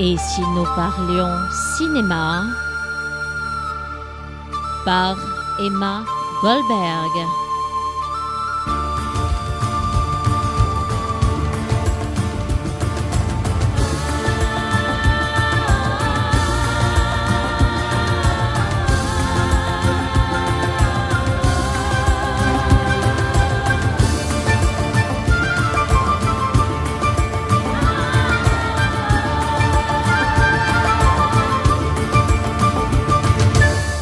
Et si nous parlions cinéma par Emma Goldberg.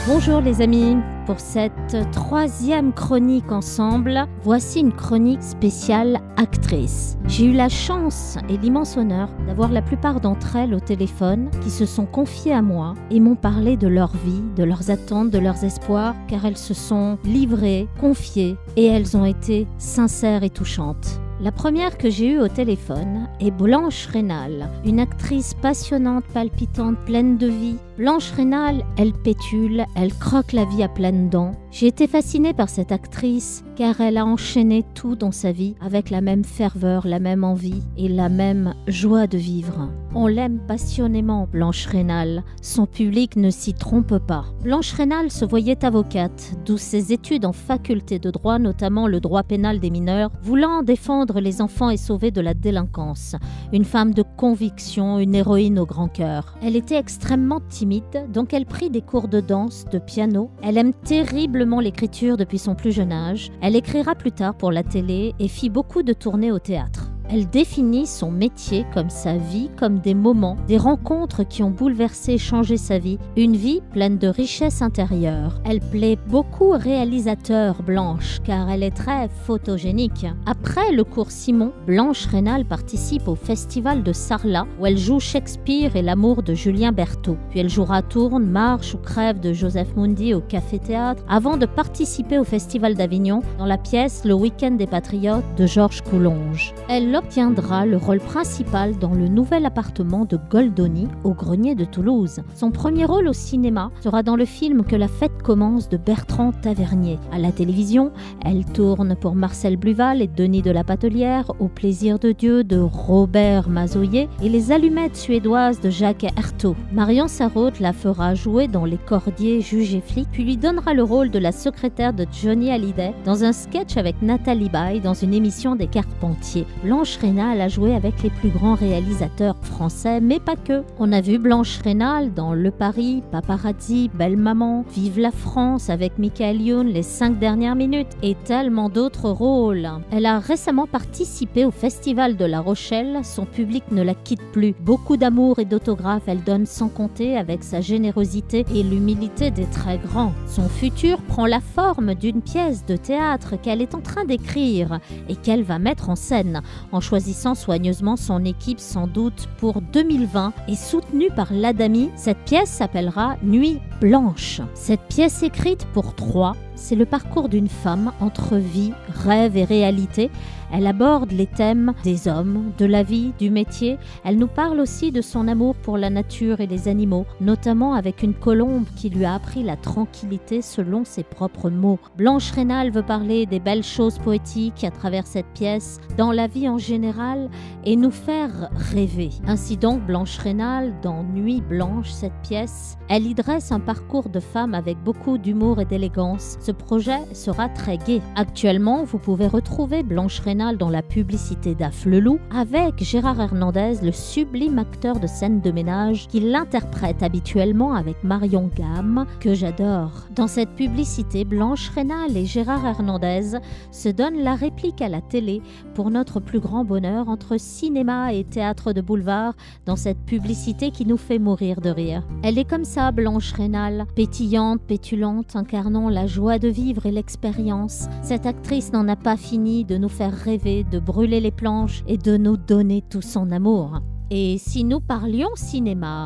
Bonjour les amis, pour cette troisième chronique ensemble, voici une chronique spéciale actrice. J'ai eu la chance et l'immense honneur d'avoir la plupart d'entre elles au téléphone qui se sont confiées à moi et m'ont parlé de leur vie, de leurs attentes, de leurs espoirs, car elles se sont livrées, confiées et elles ont été sincères et touchantes. La première que j'ai eue au téléphone est Blanche Rénal, une actrice passionnante, palpitante, pleine de vie. Blanche Rénal, elle pétule, elle croque la vie à pleines dents. J'ai été fascinée par cette actrice car elle a enchaîné tout dans sa vie avec la même ferveur, la même envie et la même joie de vivre. On l'aime passionnément, Blanche Rénal. Son public ne s'y trompe pas. Blanche Rénal se voyait avocate, d'où ses études en faculté de droit, notamment le droit pénal des mineurs, voulant défendre les enfants et sauver de la délinquance. Une femme de conviction, une héroïne au grand cœur. Elle était extrêmement timide, donc elle prit des cours de danse, de piano. Elle aime terriblement l'écriture depuis son plus jeune âge. Elle écrira plus tard pour la télé et fit beaucoup de tournées au théâtre. Elle définit son métier comme sa vie, comme des moments, des rencontres qui ont bouleversé et changé sa vie, une vie pleine de richesse intérieure. Elle plaît beaucoup aux réalisateurs, Blanche, car elle est très photogénique. Après le cours Simon, Blanche Rénal participe au festival de Sarlat, où elle joue Shakespeare et l'amour de Julien Berthaud. Puis elle jouera Tourne, Marche ou Crève de Joseph Mundy au Café Théâtre, avant de participer au festival d'Avignon dans la pièce Le Week-end des Patriotes de Georges Coulonge. Elle obtiendra le rôle principal dans le nouvel appartement de Goldoni au Grenier de Toulouse. Son premier rôle au cinéma sera dans le film Que la fête commence de Bertrand Tavernier. À la télévision, elle tourne pour Marcel Bluval et Denis de la Patelière, Au plaisir de Dieu de Robert Mazoyer et Les allumettes suédoises de Jacques Hertaut. Marion Sarraute la fera jouer dans Les Cordiers, Juge et flic, puis lui donnera le rôle de la secrétaire de Johnny Hallyday dans un sketch avec Nathalie Baye dans une émission des Carpentiers. Blanche Rénal a joué avec les plus grands réalisateurs français, mais pas que. On a vu Blanche Rénal dans Le Paris, Paparazzi, Belle Maman, Vive la France avec Michael Youn, Les 5 dernières minutes et tellement d'autres rôles. Elle a récemment participé au Festival de La Rochelle. Son public ne la quitte plus. Beaucoup d'amour et d'autographes, elle donne sans compter avec sa générosité et l'humilité des très grands. Son futur prend la forme d'une pièce de théâtre qu'elle est en train d'écrire et qu'elle va mettre en scène, en choisissant soigneusement son équipe sans doute pour 2020 et soutenue par l'Adami. Cette pièce s'appellera Nuit Blanche. Cette pièce écrite pour 3, c'est le parcours d'une femme entre vie, rêve et réalité. Elle aborde les thèmes des hommes, de la vie, du métier. Elle nous parle aussi de son amour pour la nature et les animaux, notamment avec une colombe qui lui a appris la tranquillité selon ses propres mots. Blanche Rénal veut parler des belles choses poétiques à travers cette pièce, dans la vie en général, et nous faire rêver. Ainsi donc, Blanche Rénal, dans Nuit Blanche, cette pièce, elle y dresse un parcours de femme avec beaucoup d'humour et d'élégance. Ce projet sera très gai. Actuellement, vous pouvez retrouver Blanche Rénal dans la publicité d'Af le Loup avec Gérard Hernandez, le sublime acteur de scène de ménage qui l'interprète habituellement avec Marion Gamme, que j'adore. Dans cette publicité, Blanche Rénal et Gérard Hernandez se donnent la réplique à la télé pour notre plus grand bonheur entre cinéma et théâtre de boulevard dans cette publicité qui nous fait mourir de rire. Elle est comme ça, Blanche Rénal, pétillante, pétulante, incarnant la joie de vivre et l'expérience. Cette actrice n'en a pas fini de nous faire rêver, de brûler les planches et de nous donner tout son amour. Et si nous parlions cinéma ?